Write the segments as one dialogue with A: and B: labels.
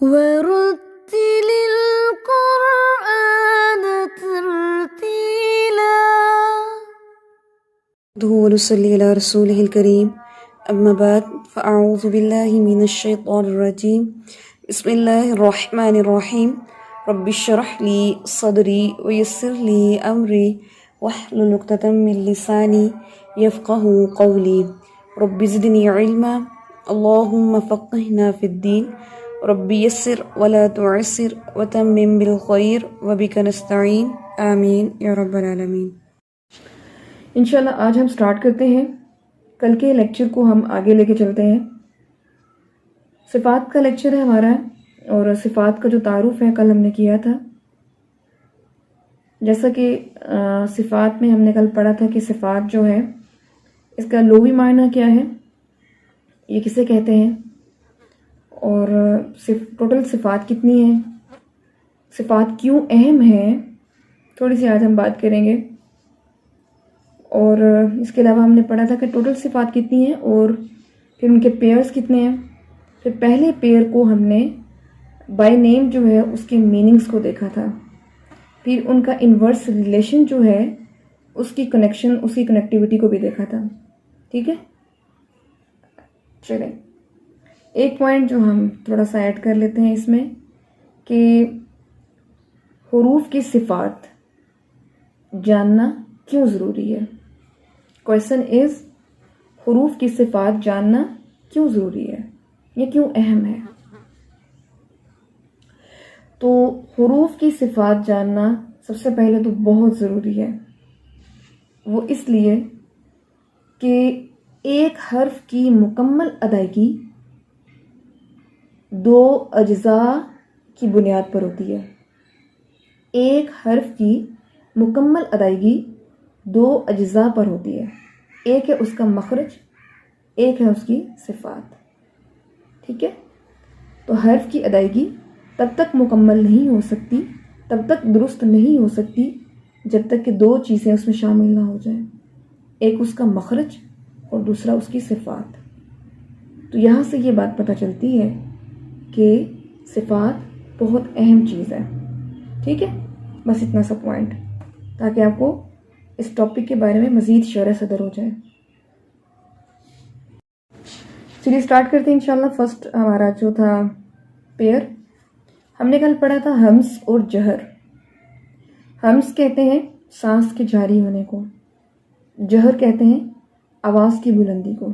A: ورتل القرآن ترتيلا. ونصلي على رسوله الكريم. أما بعد فأعوذ بالله من الشيطان الرجيم. بسم الله الرحمن الرحيم. رب اشرح لي صدري ويسر لي أمري واحلل عقدة من لساني يفقهوا قولي. رب زدني علما. اللهم فقهنا في الدين. رب يسر ولا تعسر وتمم بالخير وبك نستعين. آمین یا رب العالمین.
B: انشاءاللہ آج ہم سٹارٹ کرتے ہیں. کل کے لیکچر کو ہم آگے لے کے چلتے ہیں. صفات کا لیکچر ہے ہمارا، اور صفات کا جو تعارف ہے کل ہم نے کیا تھا. جیسا کہ صفات میں ہم نے کل پڑھا تھا کہ صفات جو ہے اس کا لغوی معنی کیا ہے، یہ کسے کہتے ہیں، اور ٹوٹل صفات کتنی ہیں، صفات کیوں اہم ہیں، تھوڑی سی آج ہم بات کریں گے. اور اس کے علاوہ ہم نے پڑھا تھا کہ ٹوٹل صفات کتنی ہیں اور پھر ان کے پیئرز کتنے ہیں. پھر پہلے پیئر کو ہم نے بائی نیم جو ہے اس کے میننگز کو دیکھا تھا. پھر ان کا انورس ریلیشن جو ہے اس کی کنیکشن، اس کی کنیکٹیوٹی کو بھی دیکھا تھا. ٹھیک ہے، چلیں ایک پوائنٹ جو ہم تھوڑا سا ایڈ کر لیتے ہیں اس میں کہ حروف کی صفات جاننا کیوں ضروری ہے. کویشچن از حروف کی صفات جاننا کیوں ضروری ہے، یہ کیوں اہم ہے. تو حروف کی صفات جاننا سب سے پہلے تو بہت ضروری ہے. وہ اس لیے کہ ایک حرف کی مکمل ادائیگی دو اجزاء کی بنیاد پر ہوتی ہے. ایک حرف کی مکمل ادائیگی دو اجزاء پر ہوتی ہے. ایک ہے اس کا مخرج، ایک ہے اس کی صفات. ٹھیک ہے، تو حرف کی ادائیگی تب تک مکمل نہیں ہو سکتی، تب تک درست نہیں ہو سکتی جب تک کہ دو چیزیں اس میں شامل نہ ہو جائیں. ایک اس کا مخرج اور دوسرا اس کی صفات. تو یہاں سے یہ بات پتہ چلتی ہے کہ صفات بہت اہم چیز ہے. ٹھیک ہے، بس اتنا سا پوائنٹ تاکہ آپ کو اس ٹاپک کے بارے میں مزید شرح صدر ہو جائے. چلیے سٹارٹ کرتے ہیں انشاءاللہ. فرسٹ ہمارا جو تھا پیئر، ہم نے کل پڑھا تھا ہمس اور جہر. ہمس کہتے ہیں سانس کے جاری ہونے کو، جہر کہتے ہیں آواز کی بلندی کو.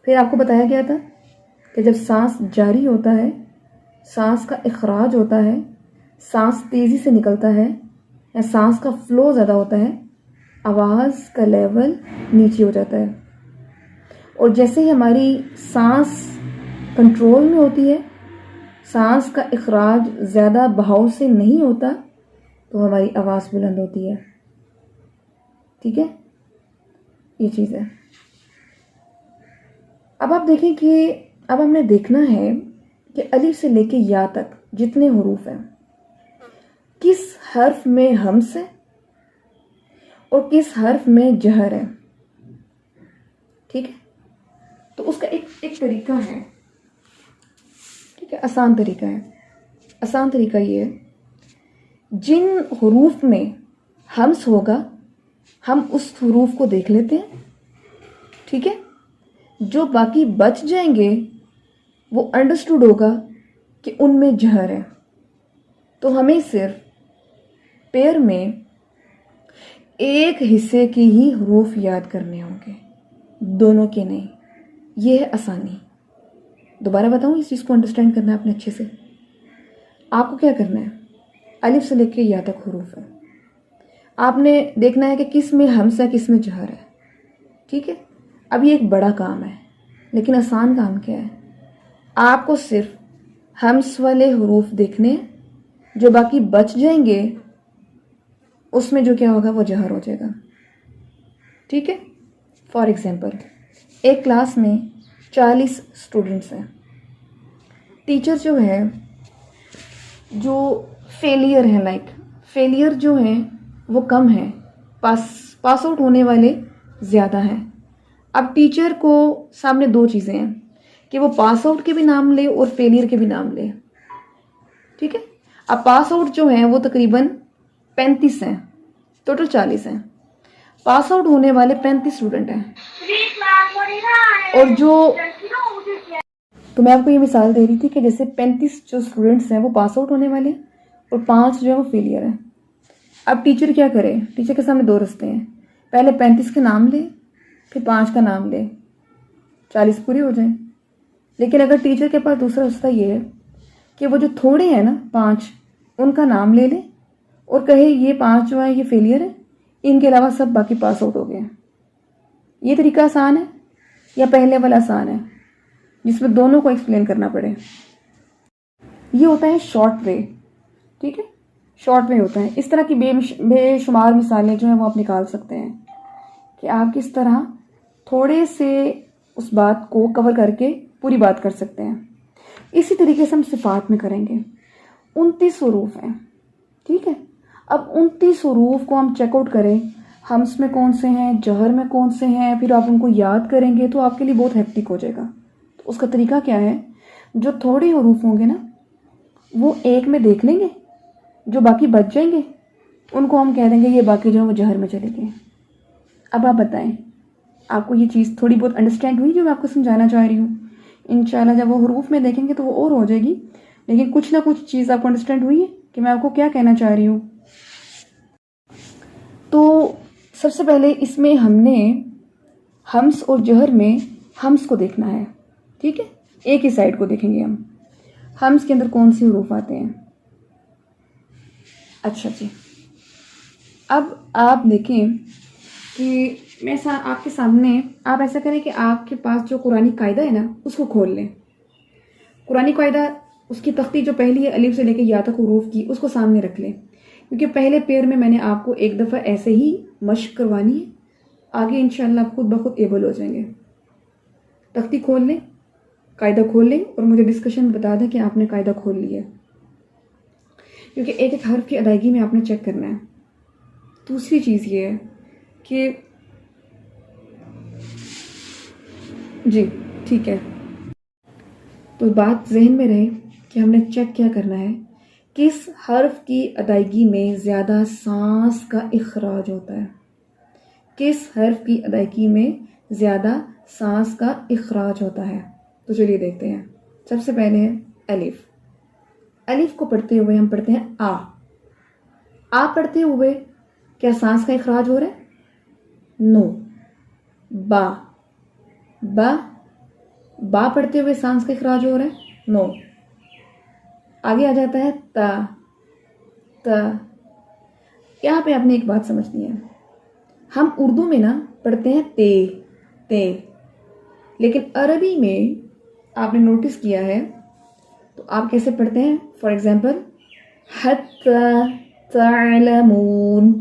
B: پھر آپ کو بتایا گیا تھا کہ جب سانس جاری ہوتا ہے، سانس کا اخراج ہوتا ہے، سانس تیزی سے نکلتا ہے یا سانس کا فلو زیادہ ہوتا ہے، آواز کا لیول نیچے ہو جاتا ہے. اور جیسے ہی ہماری سانس کنٹرول میں ہوتی ہے، سانس کا اخراج زیادہ بہاؤ سے نہیں ہوتا، تو ہماری آواز بلند ہوتی ہے. ٹھیک ہے، یہ چیز ہے. اب آپ دیکھیں کہ اب ہم نے دیکھنا ہے کہ الف سے لے کے یا تک جتنے حروف ہیں کس حرف میں ہمس ہے اور کس حرف میں جہر ہے. ٹھیک ہے، تو اس کا ایک طریقہ ہے. ٹھیک ہے، آسان طریقہ ہے. آسان طریقہ یہ ہے، جن حروف میں ہمس ہوگا ہم اس حروف کو دیکھ لیتے ہیں. ٹھیک ہے، جو باقی بچ جائیں گے وہ انڈرسٹوڈ ہوگا کہ ان میں جہر ہے. تو ہمیں صرف پیئر میں ایک حصے کی ہی حروف یاد کرنے ہوں گے، دونوں کے نہیں. یہ ہے آسانی. دوبارہ بتاؤں، اس چیز کو انڈرسٹینڈ کرنا ہے آپ نے اچھے سے. آپ کو کیا کرنا ہے، الف سے لے کے یا تک حروف ہے، آپ نے دیکھنا ہے کہ کس میں ہمس ہے کس میں جہر ہے. ٹھیک ہے، اب یہ ایک بڑا کام ہے لیکن آسان کام کیا ہے، آپ کو صرف ہمس والے حروف دیکھنے ہیں، جو باقی بچ جائیں گے اس میں جو کیا ہوگا وہ جہر ہو جائے گا. ٹھیک ہے، فار ایگزامپل ایک کلاس میں 40 اسٹوڈنٹس ہیں. ٹیچر جو ہے جو فیلئر ہیں، فیلئر جو ہیں وہ کم ہیں، پاس آؤٹ ہونے والے زیادہ ہیں. اب ٹیچر کو سامنے دو چیزیں ہیں کہ وہ پاس آؤٹ کے بھی نام لے اور فیلئر کے بھی نام لے. ٹھیک ہے. اب پاس آؤٹ جو ہیں وہ تقریباً 35 ہیں, ٹوٹل 40 ہیں. پاس آؤٹ ہونے والے 35 اسٹوڈنٹ ہیں. اور جو تو میں آپ کو یہ مثال دے رہی تھی کہ جیسے 35 جو اسٹوڈنٹس ہیں وہ پاس آؤٹ ہونے والے ہیں اور 5 جو ہے وہ فیلئر ہیں. اب ٹیچر کیا کرے؟ ٹیچر کے سامنے 2 رستے ہیں. پہلے 35 کا نام لے, پھر 5 کا نام لے, 40 پوری ہو جائیں. لیکن اگر ٹیچر کے پاس دوسرا رستہ یہ ہے کہ وہ جو تھوڑے ہیں نا 5 ان کا نام لے لے اور کہے یہ 5 جو ہیں یہ فیلئر ہے, ان کے علاوہ سب باقی پاس آؤٹ ہو گئے ہیں. یہ طریقہ آسان ہے یا پہلے والا آسان ہے جس میں دونوں کو ایکسپلین کرنا پڑے؟ یہ ہوتا ہے شارٹ وے. ٹھیک ہے, شارٹ وے ہوتا ہے. اس طرح کی بے شمار مثالیں جو ہیں وہ آپ نکال سکتے ہیں کہ آپ کس طرح تھوڑے سے اس بات کو کور کر کے پوری بات کر سکتے ہیں. اسی طریقے سے ہم صفات میں کریں گے. 29 حروف ہیں. ٹھیک ہے. اب 29 حروف کو ہم چیک آؤٹ کریں, ہمس میں کون سے ہیں, جہر میں کون سے ہیں, پھر آپ ان کو یاد کریں گے تو آپ کے لیے بہت ہیکٹک ہو جائے گا. تو اس کا طریقہ کیا ہے, جو تھوڑے حروف ہوں گے نا وہ ایک میں دیکھ لیں گے, جو باقی بچ جائیں گے ان کو ہم کہہ دیں گے یہ باقی جو ہے وہ جہر میں چلے گئے. اب آپ بتائیں آپ کو یہ چیز تھوڑی بہت انڈرسٹینڈ ہوئی جو میں آپ کو سمجھانا چاہ رہی ہوں؟ انشاءاللہ جب وہ حروف میں دیکھیں گے تو وہ اور ہو جائے گی, لیکن کچھ نہ کچھ چیز آپ کو انڈرسٹینڈ ہوئی ہے کہ میں آپ کو کیا کہنا چاہ رہی ہوں. تو سب سے پہلے اس میں ہم نے ہمس اور جہر میں ہمس کو دیکھنا ہے. ٹھیک ہے, ایک ہی سائڈ کو دیکھیں گے ہم. ہمس کے اندر کون سی حروف آتے ہیں؟ اچھا جی, اب آپ دیکھیں کہ میں آپ کے سامنے آپ ایسا کریں کہ آپ کے پاس جو قرآنی قاعدہ ہے نا اس کو کھول لیں. قرآنی قاعدہ اس کی تختی جو پہلی ہے الف سے لے کے یا تک حروف کی اس کو سامنے رکھ لیں, کیونکہ پہلے پیر میں نے آپ کو ایک دفعہ ایسے ہی مشق کروانی ہے. آگے انشاءاللہ آپ خود بخود ایبل ہو جائیں گے. تختی کھول لیں, قاعدہ کھول لیں اور مجھے ڈسکشن میں بتا دیں کہ آپ نے قاعدہ کھول لیا ہے, کیونکہ ایک ایک حرف کی ادائیگی میں آپ نے چیک کرنا ہے. دوسری چیز یہ ہے کہ جی ٹھیک ہے, تو بات ذہن میں رہے کہ ہم نے چیک کیا کرنا ہے, کس حرف کی ادائیگی میں زیادہ سانس کا اخراج ہوتا ہے. کس حرف کی ادائیگی میں زیادہ سانس کا اخراج ہوتا ہے. تو چلیے دیکھتے ہیں. سب سے پہلے ہے الف. الف کو پڑھتے ہوئے ہم پڑھتے ہیں آ. آ پڑھتے ہوئے کیا سانس کا اخراج ہو رہا ہے؟ نو. با. با. با پڑھتے ہوئے سانس کا اخراج ہو رہا ہے؟ نو. آگے آ جاتا ہے تا. تا. یہاں پہ آپ نے ایک بات سمجھنی ہے, ہم اردو میں نا پڑھتے ہیں تے تے, لیکن عربی میں آپ نے نوٹس کیا ہے تو آپ کیسے پڑھتے ہیں؟ فار ایگزامپل حتی تعلمون.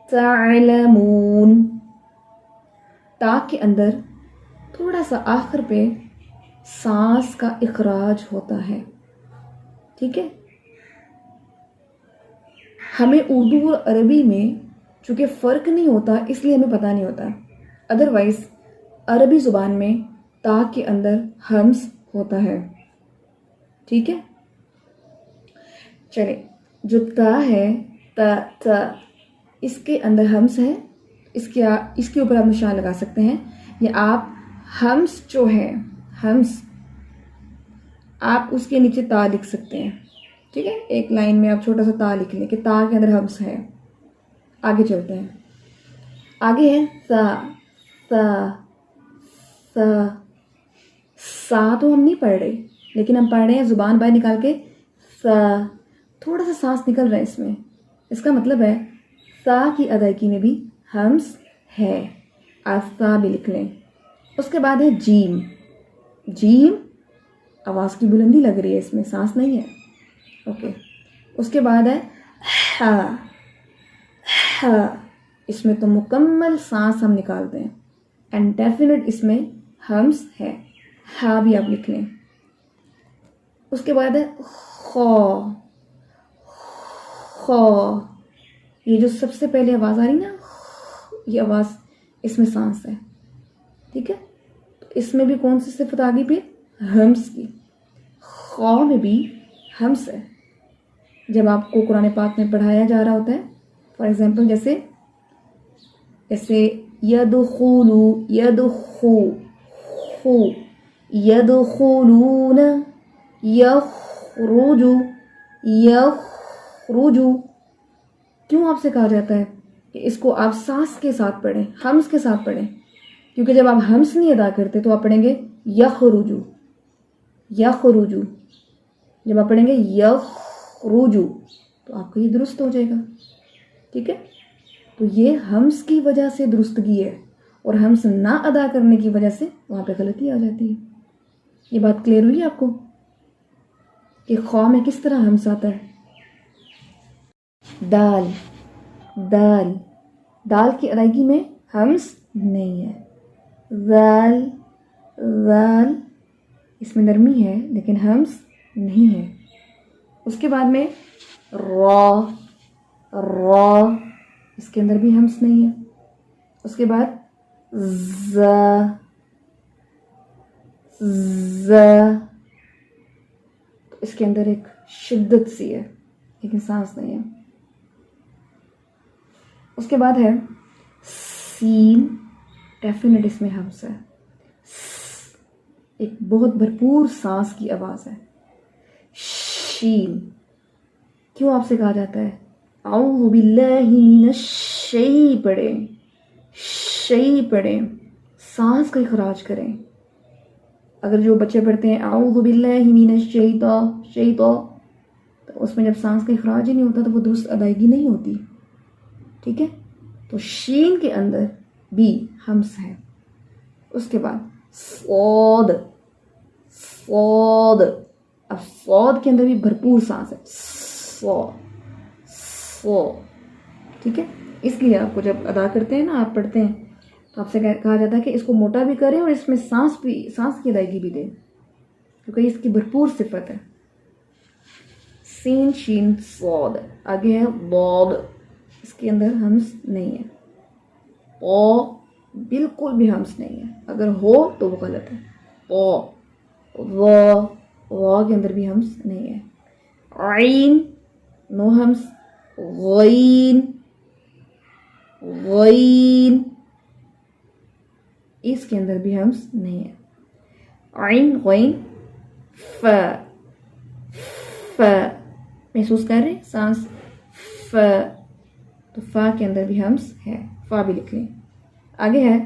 B: تعلمون. تا کے اندر تھوڑا سا آخر پہ سانس کا اخراج ہوتا ہے. ٹھیک ہے, ہمیں اردو اور عربی میں چونکہ فرق نہیں ہوتا اس لیے ہمیں پتہ نہیں ہوتا. ادروائز عربی زبان میں تا کے اندر ہمس ہوتا ہے. ٹھیک ہے, چلے جو تا ہے تا تا اس کے اندر ہمس ہے. اس کے اوپر آپ نشان لگا سکتے ہیں, یا آپ ہمس جو ہے ہمس آپ اس کے نیچے تا لکھ سکتے ہیں. ٹھیک ہے, ایک لائن میں آپ چھوٹا سا تا لکھ لیں کہ تا کے اندر ہمس ہے. آگے چلتے ہیں. آگے ہے سا. سا. سا. سا تو ہم نہیں پڑھ رہے, لیکن ہم پڑھ رہے ہیں زبان باہر نکال کے سا. تھوڑا سا سانس نکل رہا ہے اس میں. اس کا مطلب ہے سا کی ادائیگی میں بھی ہمس ہے. آپ سا بھی لکھ لیں. اس کے بعد ہے جیم. جیم آواز کی بلندی لگ رہی ہے, اس میں سانس نہیں ہے. اوکے. اس کے بعد ہے ہا. ہا. اس میں تو مکمل سانس ہم نکالتے ہیں, اینڈ ڈیفینیٹ اس میں ہمس ہے. ہا بھی آپ لکھ لیں. اس کے بعد ہے خو. خو. یہ جو سب سے پہلے آواز آ رہی نا, یہ آواز اس میں سانس ہے. ٹھیک ہے, تو اس میں بھی کون سی صفت آ گئی پھر؟ ہمس کی. خا میں بھی ہمس ہے. جب آپ کو قرآن پاک میں پڑھایا جا رہا ہوتا ہے، فار ایگزامپل جیسے یدخولو، یدخو، خو، یدخولون، یخرجو، یخرجو. کیوں آپ سے کہا جاتا ہے کہ اس کو آپ سانس کے ساتھ پڑھیں، ہمس کے ساتھ پڑھیں؟ کیونکہ جب آپ ہمس نہیں ادا کرتے تو آپ پڑھیں گے یخرجو، یخرجو. جب آپ پڑھیں گے یخرجو تو آپ کا یہ درست ہو جائے گا. ٹھیک ہے؟ تو یہ ہمس کی وجہ سے درستگی ہے، اور ہمس نہ ادا کرنے کی وجہ سے وہاں پہ غلطی آ جاتی ہے. یہ بات کلیئر ہوئی آپ کو کہ خواہ میں کس طرح ہمس آتا ہے؟ دال، دال، دال کی ادائیگی میں ہمس نہیں ہے. دال، دال، اس میں نرمی ہے لیکن ہمس نہیں ہے. اس کے بعد میں را، را، اس کے اندر بھی ہمس نہیں ہے. اس کے بعد ز، ز، اس کے اندر ایک شدت سی ہے لیکن سانس نہیں ہے. اس کے بعد ہے سین، ڈیفینیٹ اس میں ہمس ہے. ایک بہت بھرپور سانس کی آواز ہے. شین، کیوں آپ سے کہا جاتا ہے اعوذ باللہ من الشی پڑھیں، شی پڑھیں، سانس کا اخراج کریں. اگر جو بچے پڑھتے ہیں اعوذ باللہ من الشیطان، شیطان، تو اس میں جب سانس کا اخراج ہی نہیں ہوتا تو وہ درست ادائیگی نہیں ہوتی. ٹھیک ہے؟ تو شین کے اندر بھی ہمس ہے. اس کے بعد صاد، صاد، اب صاد کے اندر بھی بھرپور سانس ہے. صا، صا. ٹھیک ہے؟ اس لیے آپ کو جب ادا کرتے ہیں نا، آپ پڑھتے ہیں تو آپ سے کہا جاتا ہے کہ اس کو موٹا بھی کریں اور اس میں سانس کی ادائیگی بھی دیں، کیونکہ اس کی بھرپور صفت ہے. سین، شین، صاد. آگے ہے ضاد، اس کے اندر ہمس نہیں ہے. او، بالکل بھی ہمس نہیں ہے، اگر ہو تو وہ غلط ہے. او، وا، وا کے اندر بھی ہمس نہیں ہے. عین، نو ہمس. غین، غین، اس کے اندر بھی ہمس نہیں ہے. عین، غین، ف، ف، محسوس کر رہے سانس ف، تو فا کے اندر بھی ہمس ہے. فا بھی لکھ لیں. آگے ہے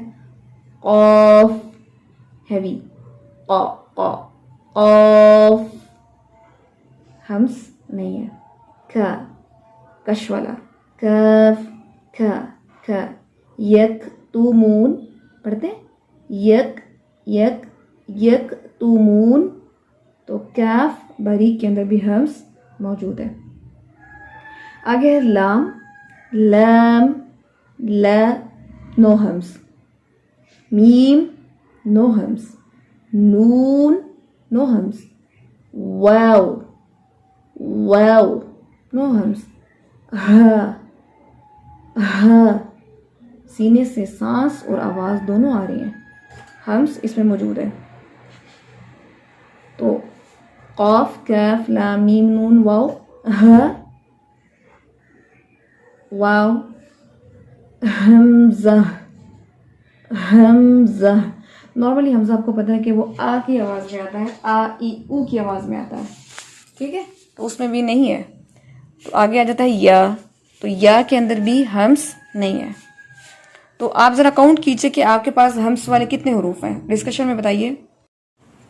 B: قاف، ہیوی، قا، قا، قاف، ہمس نہیں ہے. کھا، کش والا، کاف، کھا، کھا. یکتمون، پڑھتے ہیں یک، یک، یکتمون، تو کاف باریک کے اندر بھی ہمس موجود ہے. آگے ہے لام، لام، لا، نو ہمس. میم، نو ہمس. نون، نو ہمس. واو، واو، نو ہمس. ہا، ہا، سینے سے سانس اور آواز دونوں آ رہی ہیں، ہمس اس میں موجود ہے. تو قاف، کاف، لام، میم، نون، واو، ہا، واو، حمزہ، حمزہ. نارملی حمزہ آپ کو پتہ ہے کہ وہ آ کی آواز میں آتا ہے، آ ای او کی آواز میں آتا ہے. ٹھیک ہے؟ تو اس میں بھی نہیں ہے. تو آگے آ جاتا ہے یا، تو یا کے اندر بھی ہمس نہیں ہے. تو آپ ذرا کاؤنٹ کیجئے کہ آپ کے پاس ہمس والے کتنے حروف ہیں، ڈسکشن میں بتائیے.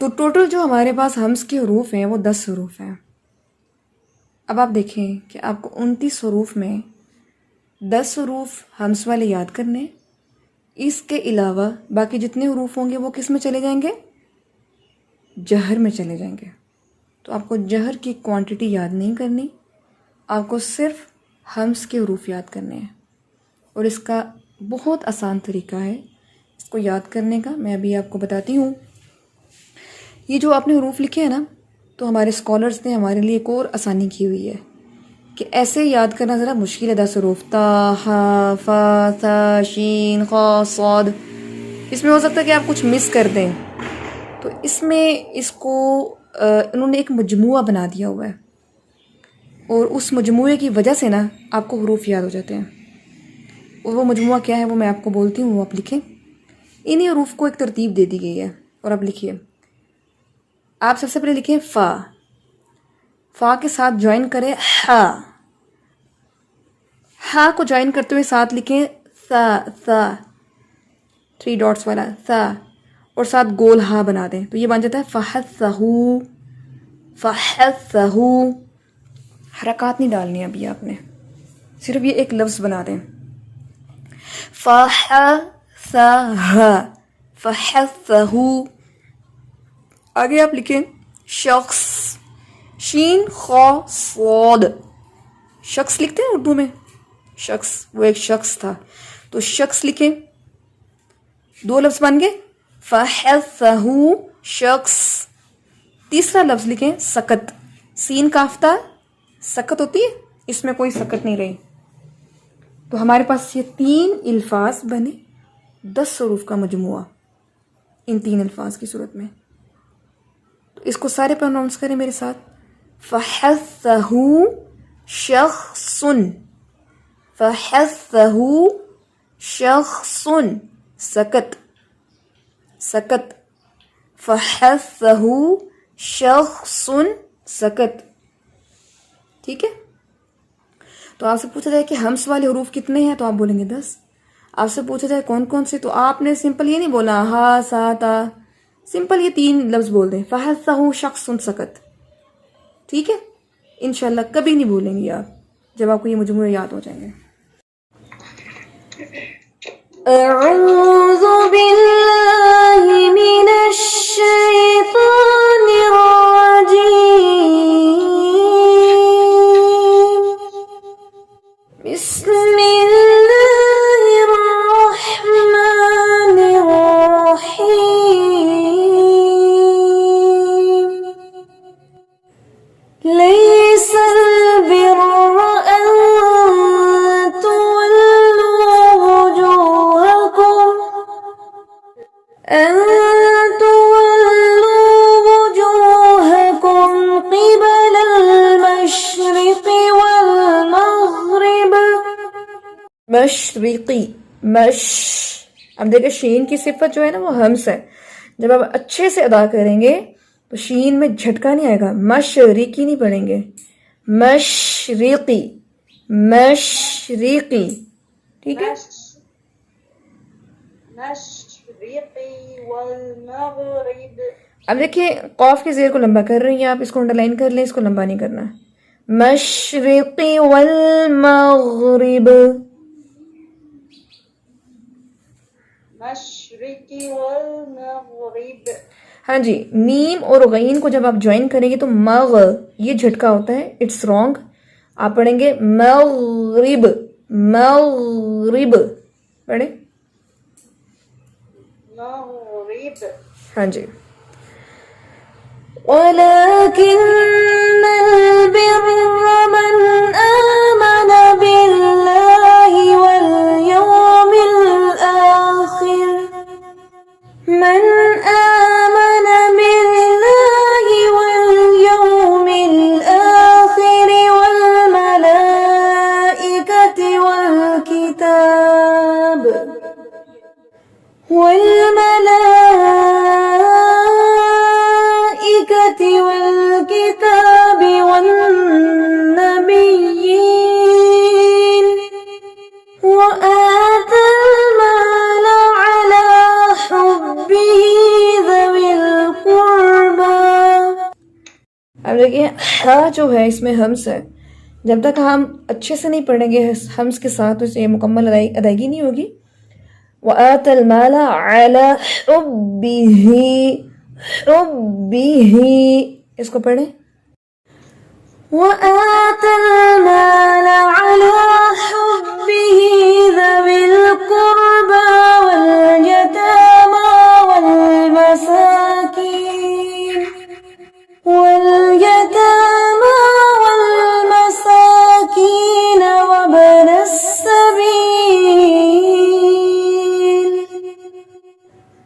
B: تو ٹوٹل جو ہمارے پاس ہمس کے حروف ہیں وہ 10 حروف ہیں. اب آپ دیکھیں کہ آپ کو 29 حروف میں 10 حروف ہمس والے یاد کرنے، اس کے علاوہ باقی جتنے حروف ہوں گے وہ کس میں چلے جائیں گے؟ جہر میں چلے جائیں گے. تو آپ کو جہر کی کوانٹٹی یاد نہیں کرنی، آپ کو صرف ہمس کے حروف یاد کرنے ہیں. اور اس کا بہت آسان طریقہ ہے اس کو یاد کرنے کا، میں ابھی آپ کو بتاتی ہوں. یہ جو آپ نے حروف لکھے ہیں نا، تو ہمارے اسکالرز نے ہمارے لیے ایک اور آسانی کی ہوئی ہے کہ ایسے یاد کرنا ذرا مشکل ہے. 10 حروف تا، ہا، فا، ثا، شین، خا، صاد، اس میں ہو سکتا ہے کہ آپ کچھ مس کر دیں.
A: تو اس میں اس کو انہوں نے ایک مجموعہ بنا دیا ہوا ہے، اور اس مجموعے کی وجہ سے نا آپ کو حروف یاد ہو جاتے ہیں. اور وہ مجموعہ کیا ہے وہ میں آپ کو بولتی ہوں، وہ آپ لکھیں. انہی حروف کو ایک ترتیب دے دی گئی ہے، اور اب لکھیے. آپ سب سے پہلے لکھیں فا. فا کے ساتھ جوائن کریں ہا. ہا کو جوائن کرتے ہوئے ساتھ لکھیں سا. سا 3 ڈاٹس والا سا، اور ساتھ گول ہا بنا دیں تو یہ بن جاتا ہے فحسہو. فحسہو. حرکات نہیں ڈالنی ابھی آپ نے، صرف یہ ایک لفظ بنا دیں. فحسہ. فحسہو. آگے آپ لکھیں شخص. شین خا صاد. شخص لکھتے ہیں اردو میں، شخص، وہ ایک شخص تھا تو شخص لکھیں. 2 لفظ بن گئے فحسہو شخص. تیسرا لفظ لکھیں سکت. سین کافتہ سکت ہوتی ہے، اس میں کوئی سکت نہیں رہی. تو ہمارے پاس یہ 3 الفاظ بنے 10 حروف کا مجموعہ ان 3 الفاظ کی صورت میں. تو اس کو سارے پروناؤنس کریں میرے ساتھ. فحسہو شخص. فحسہو شخص. سکت. سکت. فحسہو شخص سکت. ٹھیک ہے. تو آپ سے پوچھا جائے کہ ہمس والے حروف کتنے ہیں تو آپ بولیں گے 10. آپ سے پوچھا جائے کون کون سے تو آپ نے سمپل یہ نہیں بولا ہا سا تا، سمپل یہ 3 لفظ بول دیں فحسہو شخص سکت. ٹھیک ہے. انشاءاللہ کبھی نہیں بھولیں گے آپ جب آپ کو یہ مجموعے یاد ہو جائیں گے. اعوذ باللہ من الشیطان الرجیم. بسم اللہ الرحمن الرحیم. لیس البر ان تولوا وجوہکم قبل المشرق والمغرب. مشرقی. اب دیکھیں شین کی صفت جو ہے نا وہ ہمس ہے. جب آپ اچھے سے ادا کریں گے تو شین میں جھٹکا نہیں آئے گا. مشرقی نہیں پڑھیں گے، مشرقی. مشرقی. ٹھیک ہے.
C: مشرقی والمغرب.
A: اب دیکھیں قاف کے زیر کو لمبا کر رہی ہیں آپ، اس کو انڈر لائن کر لیں، اس کو لمبا نہیں کرنا. مشرقی والمغرب.
C: مشرقی والمغرب.
A: ہاں جی. میم اور غین کو جب آپ جوائن کریں گے تو مغ، یہ جھٹکا ہوتا ہے، اٹس رانگ. آپ پڑھیں گے مغرب. مغرب پڑھیں.
C: مغرب.
A: ہاں جی. وَلَكِنَّ الْبِرَّ مَنْ آمَنَ بِاللَّهِ وَالْيَوْمِ الْآخِرِ. مَنْ آمَنَ بِاللَّهِ وَالْيَوْمِ الْآخِرِ وَالْمَلَائِكَةِ وَالْكِتَابِ والنبيين وآتى المال على حبه ذوي القربى. اب دیکھیں ہا جو ہے اس میں ہمس ہے. جب تک ہم اچھے سے نہیں پڑھیں گے ہمس کے ساتھ تو اسے مکمل ادائیگی نہیں ہوگی. وآتى المال على حبه. حبه اس کو پڑھیں. وآتى المال على حبه ذوي القربى واليتامى والمساكين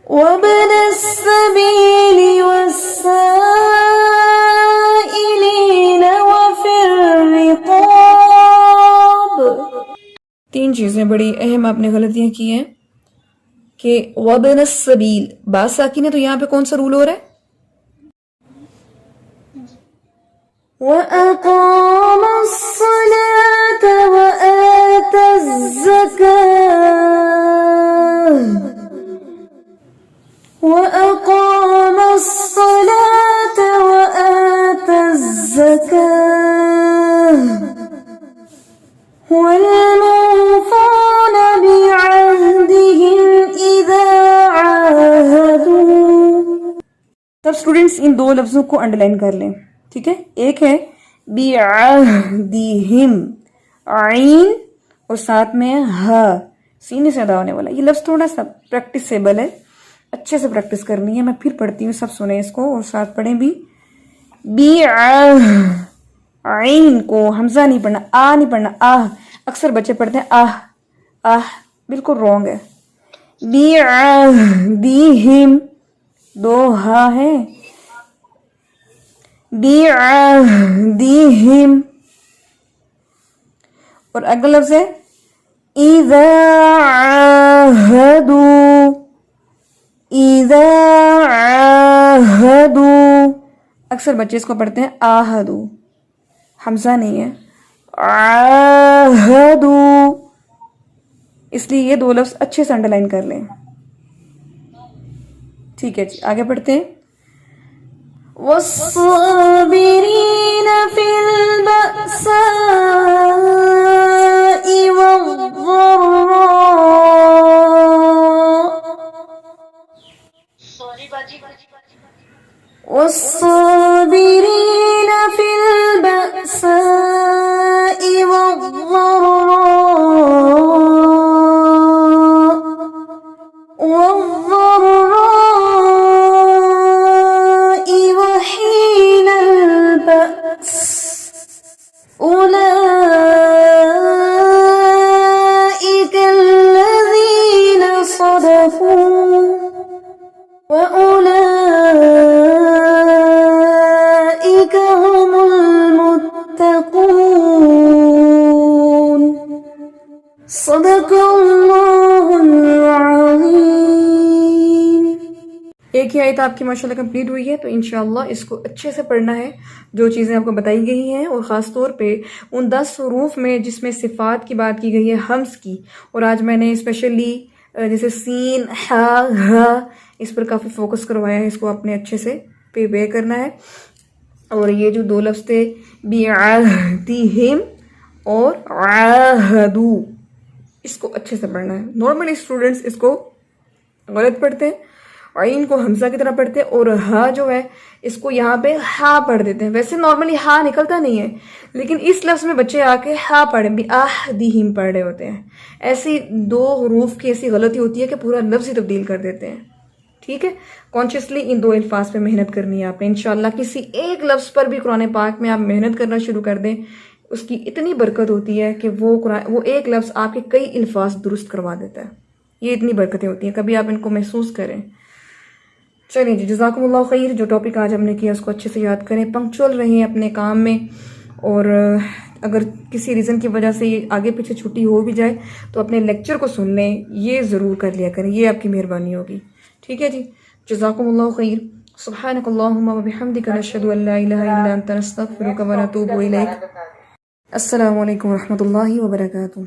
A: وابن السبيل چیزیں بڑی اہم آپ نے غلطیاں کی ہیں کہ وابن السبیل با ساکن ہے، تو یہاں پہ کون سا رول ہو رہا ہے؟ وَأَقَامَ الصَّلَاةَ وَآتَ الزَّكَاةَ وَأَقَامَ الصَّلَاةَ وَآتَ الزَّكَاةَ وَالْمُوفُونَ بِعَهْدِهِمْ إِذَا عَاهَدُوا. تب اسٹوڈنٹس ان دو لفظوں کو انڈرلائن کر لیں، ٹھیک ہے؟ ایک ہے بعہدہم، عین اور ساتھ میں ہا، سینے سے ادا ہونے والا. یہ لفظ تھوڑا سا پریکٹسیبل ہے، اچھے سے پریکٹس کرنی ہے. میں پھر پڑھتی ہوں، سب سنیں اس کو اور ساتھ پڑھیں بھی. عین کو حمزہ نہیں پڑھنا، آ نہیں پڑھنا، آہ. اکثر بچے پڑھتے ہیں آہ آہ، بالکل رونگ ہے. بعہدہم، دو ہا ہے، بعہدہم. اور اگلا لفظ ہے اذا عاہدوا، اذا عاہدوا. اکثر بچے اس کو پڑھتے ہیں آہدو، حمزہ نہیں ہے، عاہدوا. اس لیے یہ دو لفظ اچھے سے انڈرلائن کر لیں. ٹھیک ہے جی، آگے پڑھتے ہیں. والصابرین فی البأساء والضراء، والصابرین فی البأساء والضراء وحین البأس أولئك الذین صدقوا وأولئك هم المتقون. صدق اللہ العظیم. ایک ہی آیت آپ کی ماشاءاللہ کمپلیٹ ہوئی ہے، تو انشاءاللہ اس کو اچھے سے پڑھنا ہے. جو چیزیں آپ کو بتائی گئی ہیں، اور خاص طور پہ ان 10 حروف میں جس میں صفات کی بات کی گئی ہے، حمز کی. اور آج میں نے اسپیشلی جیسے سین، ہا، ہا، اس پر کافی فوکس کروایا ہے. اس کو آپ نے اچھے سے پے کرنا ہے. اور یہ جو دو لفظ تھے بعہدہم اور عاہدو، اس کو اچھے سے پڑھنا ہے. نارملی اسٹوڈنٹس اس کو غلط پڑھتے ہیں، عین کو حمزہ کی طرح پڑھتے ہیں، اور ہا جو ہے اس کو یہاں پہ ہا پڑھ دیتے ہیں. ویسے نارملی ہا نکلتا نہیں ہے، لیکن اس لفظ میں بچے آ کے ہا پڑھیں، بعہدہم پڑھ رہے ہوتے ہیں. ایسی دو حروف کی ایسی غلطی ہوتی ہے کہ پورا لفظ ہی تبدیل کر دیتے ہیں. ٹھیک ہے، کانشیسلی ان دو الفاظ پہ محنت کرنی ہے آپ نے. انشاءاللہ کسی ایک لفظ پر بھی قرآن پاک میں آپ محنت کرنا شروع کر دیں، اس کی اتنی برکت ہوتی ہے کہ وہ ایک لفظ آپ کے کئی الفاظ درست کروا دیتا ہے. یہ اتنی برکتیں ہوتی ہیں، کبھی آپ ان کو محسوس کریں. چلیے جی، جزاکم اللہ خیر. جو ٹاپک آج ہم نے کیا اس کو اچھے سے یاد کریں، پنکچول رہیں اپنے کام میں. اور اگر کسی ریزن کی وجہ سے یہ آگے پیچھے چھٹی ہو بھی جائے تو اپنے لیکچر کو سن لیں، یہ ضرور کر لیا کریں، یہ آپ کی مہربانی ہوگی. ٹھیک ہے جی، جزاکم اللہ خیر. سبحانک اللہم و بحمدک، نشہد ان لا الہ الا انت، نستغفرک و نتوب الیک. السلام علیکم و رحمۃ اللہ وبرکاتہ.